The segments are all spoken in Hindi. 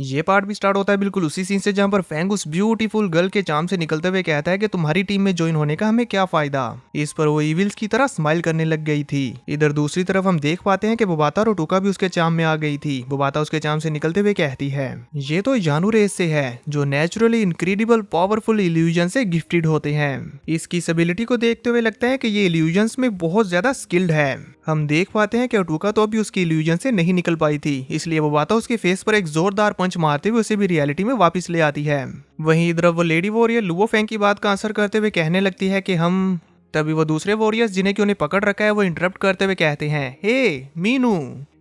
ये पार्ट भी स्टार्ट होता है बिल्कुल उसी सीन से जहां पर फैंग उस ब्यूटीफुल गर्ल के चाम से निकलते हुए कहता है कि तुम्हारी टीम में ज्वाइन होने का हमें क्या फायदा। इस पर वो इविल्स की तरह स्माइल करने लग गई थी। इधर दूसरी तरफ हम देख पाते हैं कि बोबाता और ओटुका भी उसके चाम में आ गई थी। बोबाता उसके चाम से निकलते हुए कहती है ये तो जानू रेस से है जो नेचुरली इनक्रेडिबल पावरफुल इल्यूजन से गिफ्टेड होते हैं। इसकी इस एबिलिटी को देखते हुए लगता है कि ये इल्यूजन्स में बहुत ज्यादा स्किल्ड है। हम देख पाते हैं कि ओटुका तो अभी उसकी इल्यूजन से नहीं निकल पाई थी, इसलिए बोबाता उसके फेस पर एक जोरदार पंच मारते हुए उसे भी रियलिटी में वापस ले आती है। वहीं इधर वो लेडी वॉरियर लुओ फेंग की बात का आंसर करते हुए कहने लगती है कि हम तभी वो दूसरे वॉरियर्स जिन्हें कि उन्हें पकड़ रखा है वो इंटरप्ट करते हुए कहते हैं हे मीनू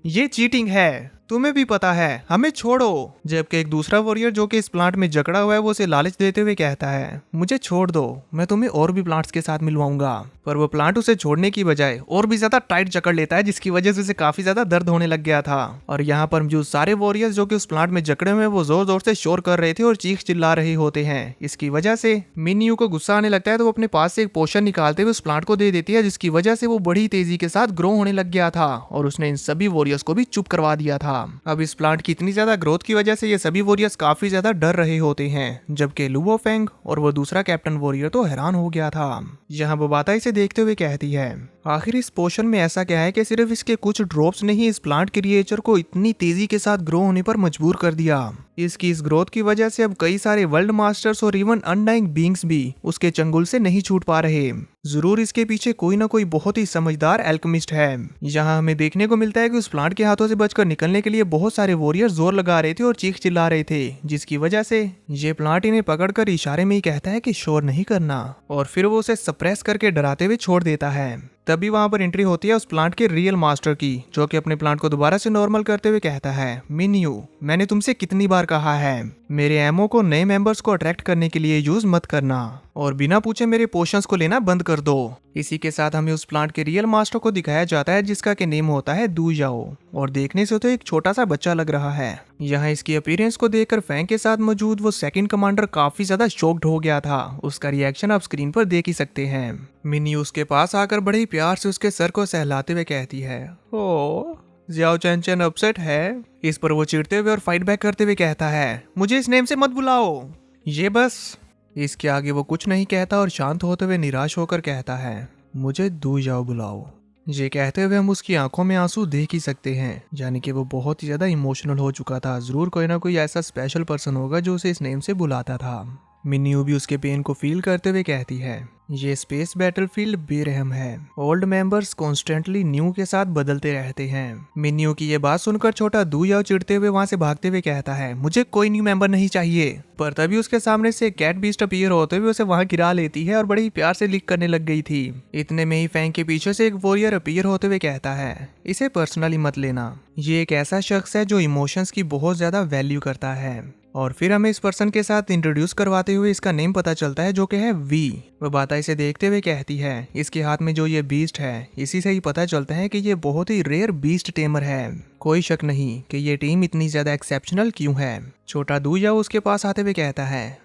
ये चीटिंग है, तुम्हें भी पता है, हमें छोड़ो। जबकि एक दूसरा वॉरियर जो कि इस प्लांट में जकड़ा हुआ है वो उसे लालच देते हुए कहता है मुझे छोड़ दो, मैं तुम्हें और भी प्लांट्स के साथ मिलवाऊंगा। पर वो प्लांट उसे छोड़ने की बजाय और भी ज्यादा टाइट जकड़ लेता है जिसकी वजह से उसे काफी ज्यादा दर्द होने लग गया था। और यहाँ पर जो सारे वॉरियर्स जो कि उस प्लांट में जकड़े हुए वो जोर जोर से शोर कर रहे थे और चीख चिल्ला रहे होते हैं। इसकी वजह से मिन्यू को गुस्सा आने लगता है तो वो अपने पास से एक पोशन निकालते हुए उस प्लांट को दे देती है जिसकी वजह से वो बड़ी तेजी के साथ ग्रो होने लग गया था और उसने इन सभी वॉरियर्स को भी चुप करवा दिया था। अब इस प्लांट की इतनी ज्यादा ग्रोथ की वजह से ये सभी वॉरियर्स काफी ज्यादा डर रहे होते हैं, जबकि लुओ फेंग और वो दूसरा कैप्टन वॉरियर तो हैरान हो गया था। यहाँ बोबाता इसे देखते हुए कहती है आखिर इस पोशन में ऐसा क्या है कि सिर्फ इसके कुछ ड्रॉप्स ने ही इस प्लांट क्रिएचर को इतनी तेजी के साथ ग्रो होने पर मजबूर कर दिया। इसकी इस ग्रोथ की वजह से अब कई सारे वर्ल्ड मास्टर्स और इवन अनडाइंग बीइंग्स भी उसके चंगुल से नहीं छूट पा रहे। जरूर इसके पीछे कोई ना कोई बहुत ही समझदार एल्केमिस्ट है। यहाँ हमें देखने को मिलता है कि उस प्लांट के हाथों से बचकर निकलने के लिए बहुत सारे वॉरियर जोर लगा रहे थे और चीख चिल्ला रहे थे, जिसकी वजह से ये प्लांट इन्हें पकड़कर इशारे में ही कहता है कि शोर नहीं करना और फिर वो उसे सप्रेस करके डराते हुए छोड़ देता है। तभी वहां पर एंट्री होती है उस प्लांट के रियल मास्टर की, जो कि अपने प्लांट को दोबारा से नॉर्मल करते हुए कहता है मिन्यू मैंने तुमसे कितनी बार कहा है मेरे एमओ को नए मेंबर्स को अट्रैक्ट करने के लिए यूज मत करना और बिना पूछे मेरे पोशंस को लेना बंद कर दो। इसी के साथ हमें उस प्लांट के रियल मास्टर को दिखाया जाता है जिसका के नेम होता है दू याओ और देखने से तो एक छोटा सा बच्चा लग रहा है। यहाँ इसकी अपीयरेंस को देखकर फैंग के साथ मौजूद वो सेकंड कमांडर काफी ज्यादा शॉक्ड हो गया था। उसका रिएक्शन आप स्क्रीन पर देख ही सकते हैं। मिनी उसके पास आकर बड़े ही प्यार से उसके सर को सहलाते हुए कहती है ओ जियाओ चैन चैन अपसेट है। इस पर वो चिढ़ते हुए और फाइट बैक करते हुए कहता है मुझे इस नेम से मत बुलाओ, ये बस। इसके आगे वो कुछ नहीं कहता और शांत होते हुए निराश होकर कहता है मुझे दू याओ बुलाओ। ये कहते हुए हम उसकी आंखों में आंसू देख ही सकते हैं, यानी कि वो बहुत ही ज्यादा इमोशनल हो चुका था। जरूर कोई ना कोई ऐसा स्पेशल पर्सन होगा जो उसे इस नेम से बुलाता था। मिन्यू भी उसके पेन को फील करते हुए कहती है ये स्पेस बैटलफील्ड बेरहम है, ओल्ड मेंबर्स कॉन्स्टेंटली न्यू के साथ बदलते रहते हैं। मिन्यू की ये बात सुनकर छोटा दू याओ चिढ़ते हुए वहां से भागते हुए कहता है मुझे कोई न्यू मेंबर नहीं चाहिए। पर तभी उसके सामने से कैट बीस्ट अपीयर होते हुए उसे वहां गिरा लेती है और बड़े ही प्यार से लिक करने लग गई थी। इतने में ही फैंग के पीछे से एक वॉरियर अपीयर होते हुए कहता है इसे पर्सनली मत लेना, ये एक ऐसा शख्स है जो इमोशंस की बहुत ज्यादा वैल्यू करता है। और फिर हमें इस पर्सन के साथ इंट्रोड्यूस करवाते हुए इसका नेम पता चलता है जो कि है वी। वह बाता इसे देखते हुए कहती है इसके हाथ में जो ये बीस्ट है इसी से ही पता चलता है कि ये बहुत ही रेयर बीस्ट टेमर है। कोई शक नहीं कि ये टीम इतनी ज्यादा एक्सेप्शनल क्यों है। छोटा दू याओ उसके पास आते हुए कहता है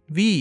वी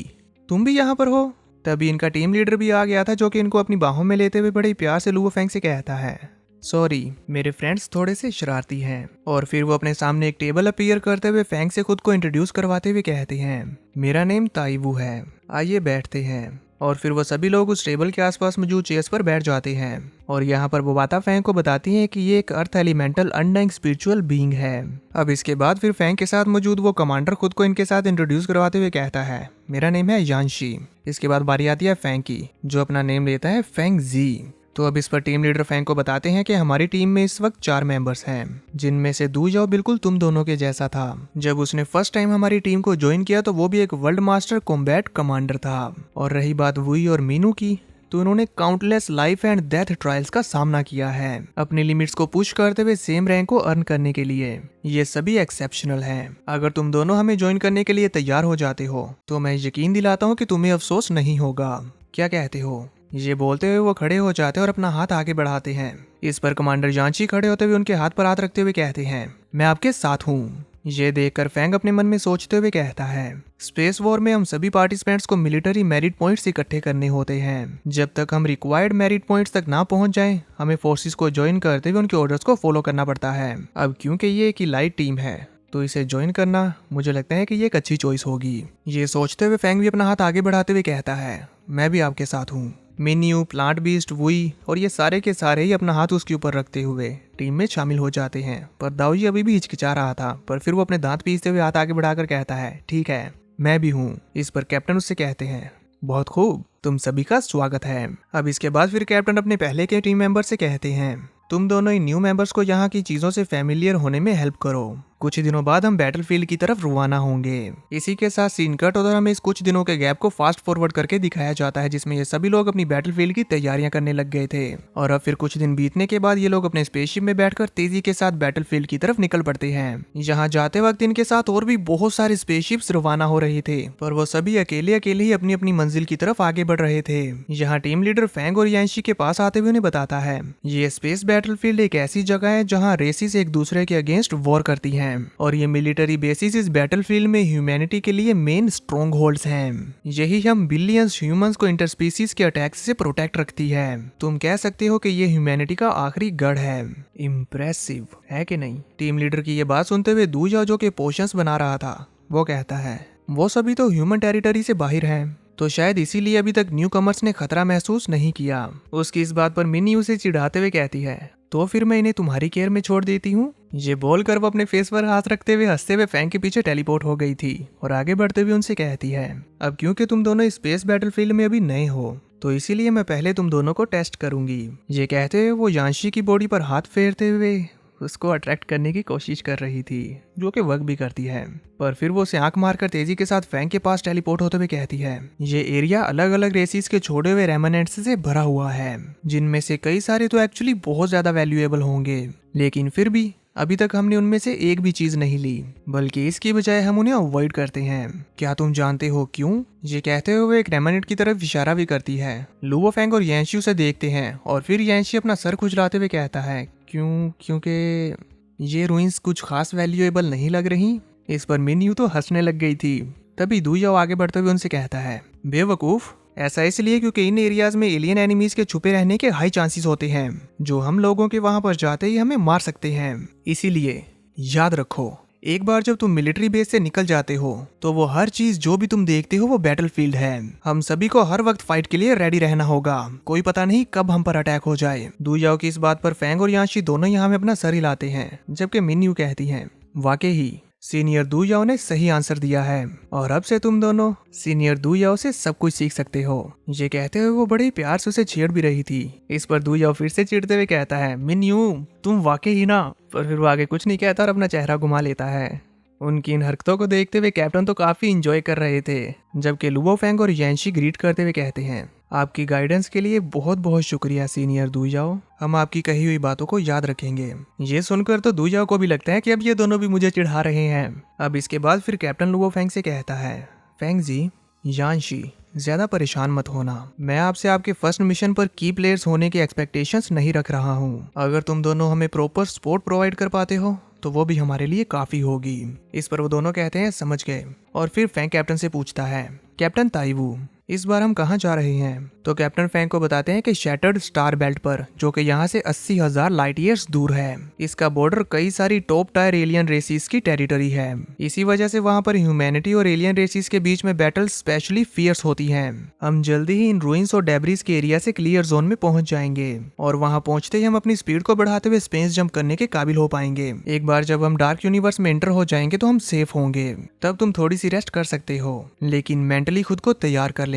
तुम भी यहाँ पर हो। तभी इनका टीम लीडर भी आ गया था जो कि इनको अपनी बाहों में लेते हुए बड़े प्यार से लुओ फेंग से कहता है सॉरी मेरे फ्रेंड्स थोड़े से शरारती हैं। और फिर वो अपने सामने एक टेबल अपीयर करते हुए फैंग से खुद को इंट्रोड्यूस करवाते हुए कहते हैं मेरा नेम ताइवू है, आइए बैठते हैं। और फिर वो सभी लोग उस टेबल के आसपास मौजूद चेयर्स पर बैठ जाते हैं और यहाँ पर बोबाता फैंग को बताती है कि ये एक अर्थ एलिमेंटल अनडाइंग स्पिरिचुअल बीइंग है। अब इसके बाद फिर फैंग के साथ मौजूद वो कमांडर खुद को इनके साथ इंट्रोड्यूस करवाते हुए कहता है मेरा नेम है यांशी। इसके बाद बारी आती है फैंग की, जो अपना नेम लेता है फैंग जी। तो अब इस पर टीम लीडर फैंग को बताते हैं कि हमारी टीम में इस वक्त 4 मेंबर्स हैं, जिनमें से दू याओ बिल्कुल तुम दोनों के जैसा था। जब उसने फर्स्ट टाइम हमारी टीम को ज्वाइन किया तो वो भी एक वर्ल्ड मास्टर कॉम्बैट कमांडर था। और रही बात वुई और मीनू की, तो उन्होंने countless life and death trials का सामना किया है अपनी लिमिट्स को पुश करते हुए सेम रैंक को अर्न करने के लिए। ये सभी एक्सेप्शनल हैं। अगर तुम दोनों हमें ज्वाइन करने के लिए तैयार हो जाते हो तो मैं यकीन दिलाता हूँ कि तुम्हें अफसोस नहीं होगा। क्या कहते हो? ये बोलते हुए वो खड़े हो जाते हैं और अपना हाथ आगे बढ़ाते हैं। इस पर कमांडर यांशी खड़े होते हुए उनके हाथ पर हाथ रखते हुए कहते हैं मैं आपके साथ हूँ। ये देखकर फैंग अपने मन में सोचते हुए कहता है स्पेस वॉर में हम सभी पार्टिसिपेंट्स को मिलिट्री मेरिट पॉइंट्स इकट्ठे करने होते हैं। जब तक हम रिक्वायर्ड मेरिट पॉइंट्स तक ना पहुंच जाएं, हमें फोर्सेस को ज्वाइन करते हुए उनके ऑर्डर्स को फॉलो करना पड़ता है। अब क्योंकि ये एक इलाइट टीम है तो इसे ज्वाइन करना मुझे लगता है कि ये एक अच्छी चॉइस होगी। ये सोचते हुए फैंग भी अपना हाथ आगे बढ़ाते हुए कहता है, मैं भी आपके साथ हूँ। मिन्यू, प्लांट बीस्ट, वुई और ये सारे के सारे ही अपना हाथ उसके ऊपर रखते हुए टीम में शामिल हो जाते हैं। पर दाऊजी अभी भी हिचकिचा रहा था, पर फिर वो अपने दांत पीसते हुए हाथ आगे बढ़ाकर कहता है, ठीक है मैं भी हूँ। इस पर कैप्टन उससे कहते हैं, बहुत खूब, तुम सभी का स्वागत है। अब इसके बाद फिर कैप्टन अपने पहले के टीम मेंबर से कहते हैं, तुम दोनों ही न्यू मेंबर्स को यहाँ की चीजों से फैमिलियर होने में हेल्प करो। कुछ ही दिनों बाद हम बैटलफील्ड की तरफ रवाना होंगे। इसी के साथ सीन कट और हमें इस कुछ दिनों के गैप को फास्ट फॉरवर्ड करके दिखाया जाता है, जिसमें ये सभी लोग अपनी बैटलफील्ड की तैयारियां करने लग गए थे। और अब फिर कुछ दिन बीतने के बाद ये लोग अपने स्पेसशिप में बैठकर तेजी के साथ बैटलफील्ड की तरफ निकल पड़ते हैं। यहाँ जाते वक्त इनके साथ और भी बहुत सारे स्पेसशिप्स रवाना हो रहे थे, पर वो सभी अकेले अकेले ही अपनी अपनी मंजिल की तरफ आगे बढ़ रहे थे। यहाँ टीम लीडर फैंग और यांशी के पास आते हुए उन्हें बताता है, ये स्पेस बैटलफील्ड एक ऐसी जगह है जहाँ रेसिस एक दूसरे के अगेंस्ट वॉर करती हैं, और ये मिलिट्री बेसिस इस बैटलफील्ड में ह्यूमैनिटी के लिए मेन स्ट्रॉन्ग होल्ड्स हैं। यही हम बिलियंस ह्यूमंस को इंटरस्पीसीज के अटैक्स से प्रोटेक्ट रखती है। तुम कह सकते हो कि ये ह्यूमैनिटी का आखिरी गढ़ है। इम्प्रेसिव है कि नहीं? टीम लीडर की ये बात सुनते हुए दूजा जो के पोशंस बना रहा था वो कहता है, वो सभी तो ह्यूमन टेरिटरी से बाहर हैं, तो शायद इसीलिए अभी तक न्यू कमर्स ने खतरा महसूस नहीं किया। उसकी इस बात पर मिनी उसे चिढ़ाते हुए कहती है, तो फिर मैं इन्हें तुम्हारी केयर में छोड़ देती हूँ। ये बोलकर वो अपने फेस पर हाथ रखते हुए हंसते हुए फैंग के पीछे टेलीपोर्ट हो गई थी और आगे बढ़ते हुए उनसे कहती है, अब क्योंकि तुम दोनों स्पेस बैटलफील्ड में अभी नए हो तो इसीलिए मैं पहले तुम दोनों को टेस्ट करूंगी। ये कहते हुए वो यांशी की बॉडी पर हाथ फेरते हुए उसको अट्रैक्ट करने की कोशिश कर रही थी, जो कि वर्क भी करती है। पर फिर वो उसे आंख मारकर तेजी के साथ फैंग के पास टेलीपोर्ट होते हुए कहती है, ये एरिया अलग अलग रेसिस के छोड़े हुए रेमनेंट्स से भरा हुआ है, जिनमें से कई सारे तो एक्चुअली बहुत ज्यादा वैल्यूएबल होंगे, लेकिन फिर भी अभी तक हमने उनमें से एक भी चीज नहीं ली, बल्कि इसकी बजाय हम उन्हें अवॉइड करते हैं। क्या तुम जानते हो क्यों? ये कहते हुए एक रेमनेंट की तरफ इशारा भी करती है। लुओ फैंग और यांशी उसे देखते हैं और फिर यांशी अपना सर खुजलाते हुए कहता है, क्योंकि ये रूइंस कुछ खास वैल्यूएबल नहीं लग रही। इस पर मिन्यू तो हंसने लग गई थी। तभी दुयाओ आगे बढ़ते हुए उनसे कहता है, बेवकूफ, ऐसा इसलिए क्योंकि इन एरियाज में एलियन एनिमीज के छुपे रहने के हाई चांसेस होते हैं, जो हम लोगों के वहां पर जाते ही हमें मार सकते हैं। इसीलिए याद रखो, एक बार जब तुम मिलिट्री बेस से निकल जाते हो तो वो हर चीज जो भी तुम देखते हो वो बैटलफील्ड है। हम सभी को हर वक्त फाइट के लिए रेडी रहना होगा, कोई पता नहीं कब हम पर अटैक हो जाए। दुयाओ की इस बात पर फैंग और यांशी दोनों यहाँ में अपना सर हिलाते हैं, जबकि मिन्यू कहती है, वाकई ही सीनियर दुयाओ ने सही आंसर दिया है और अब से तुम दोनों सीनियर दुयाओ से सब कुछ सीख सकते हो। ये कहते हुए वो बड़े प्यार से उसे छेड़ भी रही थी। इस पर दुयाओ फिर से चिढ़ते हुए कहता है, मिन्यू तुम वाकई ही ना। पर फिर वो आगे कुछ नहीं कहता और अपना चेहरा घुमा लेता है। उनकी इन हरकतों को देखते हुए कैप्टन तो काफी इंजॉय कर रहे थे, जबकि लुओ फैंग और यांशी ग्रीट करते हुए कहते हैं, आपकी गाइडेंस के लिए बहुत बहुत शुक्रिया सीनियर दुयाओ, हम आपकी कही हुई बातों को याद रखेंगे। ये सुनकर तो दुयाओ को भी लगता है कि अब ये दोनों भी मुझे चिढ़ा रहे हैं। अब इसके बाद फिर कैप्टन लुओ फैंग से कहता है, फैंग जी, यांशी ज्यादा परेशान मत होना, मैं आपसे आपके फर्स्ट मिशन पर की प्लेयर्स होने के एक्सपेक्टेशंस नहीं रख रहा हूँ। अगर तुम दोनों हमें प्रॉपर सपोर्ट प्रोवाइड कर पाते हो तो वो भी हमारे लिए काफी होगी। इस पर वो दोनों कहते हैं, समझ गए। और फिर फैंग कैप्टन से पूछता है, कैप्टन ताइवू, इस बार हम कहाँ जा रहे हैं? तो कैप्टन फैंग को बताते हैं कि शैटर्ड स्टार बेल्ट पर, जो कि यहाँ से 80,000 लाइट ईयर्स दूर है। इसका बॉर्डर कई सारी टॉप टायर एलियन रेसिस की टेरिटरी है। इसी वजह से वहाँ पर ह्यूमैनिटी और एलियन रेसिस के बीच में बैटल स्पेशली फियर्स होती हैं। हम जल्दी ही इन रूइंस और डेब्रिस के एरिया से क्लियर जोन में पहुंच जाएंगे और वहाँ पहुंचते ही हम अपनी स्पीड को बढ़ाते हुए स्पेस जंप करने के काबिल हो पाएंगे। एक बार जब हम डार्क यूनिवर्स में एंटर हो जाएंगे तो हम सेफ होंगे, तब तुम थोड़ी सी रेस्ट कर सकते हो, लेकिन मेंटली खुद को तैयार कर लेना।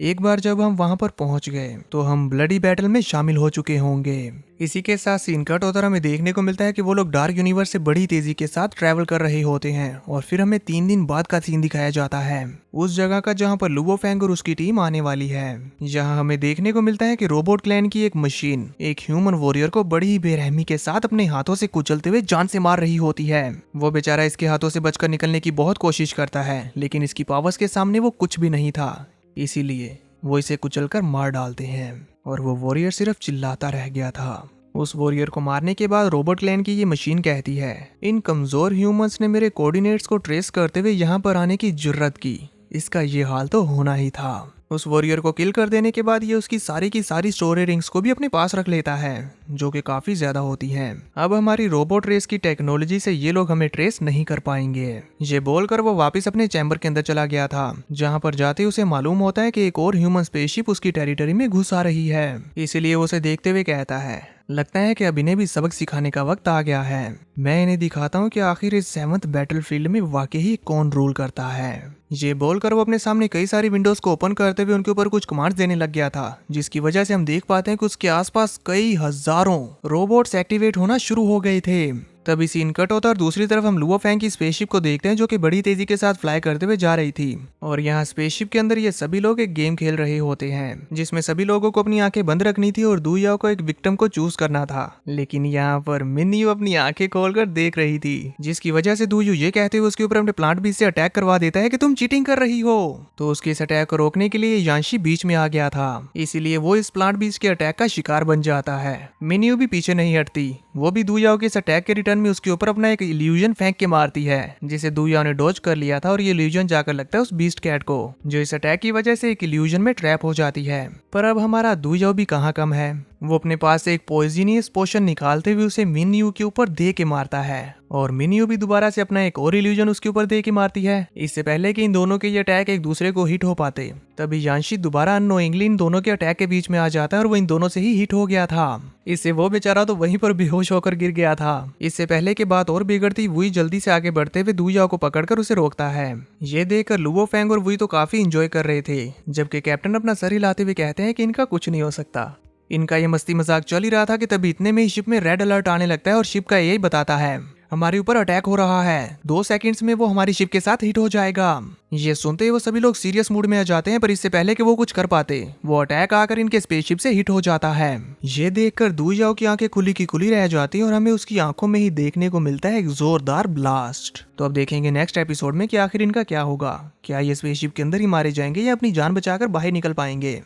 एक बार जब हम वहां पर पहुंच गए तो हम ब्लडी बैटल में शामिल हो चुके होंगे। इसी के साथ सीन कट होकर हमें देखने को मिलता है कि वो लोग डार्क यूनिवर्स से बड़ी तेजी के साथ ट्रैवल कर रहे होते हैं और फिर हमें 3 दिन बाद का सीन दिखाया जाता है, उस जगह का जहां पर लुओ फैंग और उसकी टीम आने वाली है। जहां हमें देखने को मिलता है कि रोबोट क्लैन की एक मशीन एक ह्यूमन वॉरियर को बड़ी ही बेरहमी के साथ अपने हाथों से कुचलते हुए जान से मार रही होती है। वो बेचारा इसके हाथों से बचकर निकलने की बहुत कोशिश करता है, लेकिन इसकी पावर्स के सामने वो कुछ भी नहीं था, इसीलिए वो इसे कुचलकर मार डालते हैं और वो वॉरियर सिर्फ चिल्लाता रह गया था। उस वॉरियर को मारने के बाद रोबोट क्लैन की ये मशीन कहती है, इन कमजोर ह्यूमंस ने मेरे कोऑर्डिनेट्स को ट्रेस करते हुए यहाँ पर आने की जुर्रत की, इसका ये हाल तो होना ही था। उस वॉरियर को किल कर देने के बाद ये उसकी सारी की सारी स्टोरी रिंग्स को भी अपने पास रख लेता है, जो कि काफी ज्यादा होती हैं। अब हमारी रोबोट रेस की टेक्नोलॉजी से ये लोग हमें ट्रेस नहीं कर पाएंगे। ये बोलकर वो वापस अपने चैम्बर के अंदर चला गया था, जहाँ पर जाते उसे मालूम होता है कि एक और ह्यूमन स्पेसशिप उसकी टेरिटरी में घुस आ रही है। इसीलिए वो उसे देखते हुए कहता है, लगता है कि अब इन्हें भी सबक सिखाने का वक्त आ गया है। मैं इन्हें दिखाता हूँ कि आखिर इस 7th बैटलफील्ड में वाकई कौन रूल करता है। ये बोलकर वो अपने सामने कई सारी विंडोज को ओपन करते हुए उनके ऊपर कुछ कमांड्स देने लग गया था, जिसकी वजह से हम देख पाते हैं कि उसके आसपास कई हजारों रोबोट्स एक्टिवेट होना शुरू हो गए थे। तभी सीन कट होता है और दूसरी तरफ हम लुओ फैंग की स्पेसशिप को देखते हैं, जो कि बड़ी तेजी के साथ फ्लाई करते हुए जा रही थी। और यहाँ स्पेसशिप के अंदर ये सभी लोग एक गेम खेल रहे होते हैं, जिसमें सभी लोगों को अपनी आंखें बंद रखनी थी और दू याओ को एक विक्टिम को चूज करना था। लेकिन यहाँ पर मिन्यू अपनी आंखें खोलकर देख रही थी, जिसकी वजह से दू यू ये कहते हुए उसके ऊपर अपने प्लांट बीस्ट से अटैक करवा देता है कि तुम चीटिंग कर रही हो। तो उसके इस अटैक को रोकने के लिए यांशी बीच में आ गया था, इसीलिए वो इस प्लांट बीस्ट के अटैक का शिकार बन जाता है। मिन्यू भी पीछे नहीं हटती, वो भी दू याओ के इस अटैक के रिटर्न में उसके ऊपर अपना एक इल्यूजन फेंक के मारती है, जिसे दू याओ ने डॉज कर लिया था और ये इल्यूजन जाकर लगता है उस बीस्ट कैट को, जो इस अटैक की वजह से एक इल्यूजन में ट्रैप हो जाती है। पर अब हमारा दू याओ भी कहाँ कम है, वो अपने पास से एक पॉइजनियस पोशन निकालते हुए उसे मिन्यू के ऊपर दे के मारता है, और मिन्यू भी दोबारा से अपना एक और इल्यूजन उसके ऊपर दे के मारती है, इससे पहले कि इन दोनों के ये अटैक एक दूसरे को हिट हो पाते। तभी यांशी दोबारा अननोइंगली इन दोनों के अटैक के बीच में आ जाता है और वो इन दोनों से ही हिट हो गया था। इससे वो बेचारा तो वहीं पर बेहोश होकर गिर गया था। इससे पहले के बात और बिगड़ती वुई जल्दी से आगे बढ़ते हुए दू याओ को पकड़कर उसे रोकता है। ये देखकर लुओ फैंग और वुई तो काफी इंजॉय कर रहे थे, जबकि कैप्टन अपना सर हिलाते हुए कहते हैं कि इनका कुछ नहीं हो सकता। इनका ये मस्ती मजाक चल ही रहा था कि तभी इतने में ही शिप में रेड अलर्ट आने लगता है और शिप का यही बताता है हमारे ऊपर अटैक हो रहा है, 2 सेकंड्स में वो हमारी शिप के साथ हिट हो जाएगा। ये सुनते ही वो सभी लोग सीरियस मूड में आ जाते हैं, पर इससे पहले कि वो कुछ कर पाते वो अटैक आकर इनके स्पेसशिप से हिट हो जाता है। ये देखकर दू याओ की आंखें खुली की खुली रह जाती हैं और हमें उसकी आंखों में ही देखने को मिलता है एक जोरदार ब्लास्ट। तो अब देखेंगे नेक्स्ट एपिसोड में कि आखिर इनका क्या होगा। क्या ये स्पेसशिप के अंदर ही मारे जाएंगे या अपनी जान बचाकर बाहर निकल पाएंगे।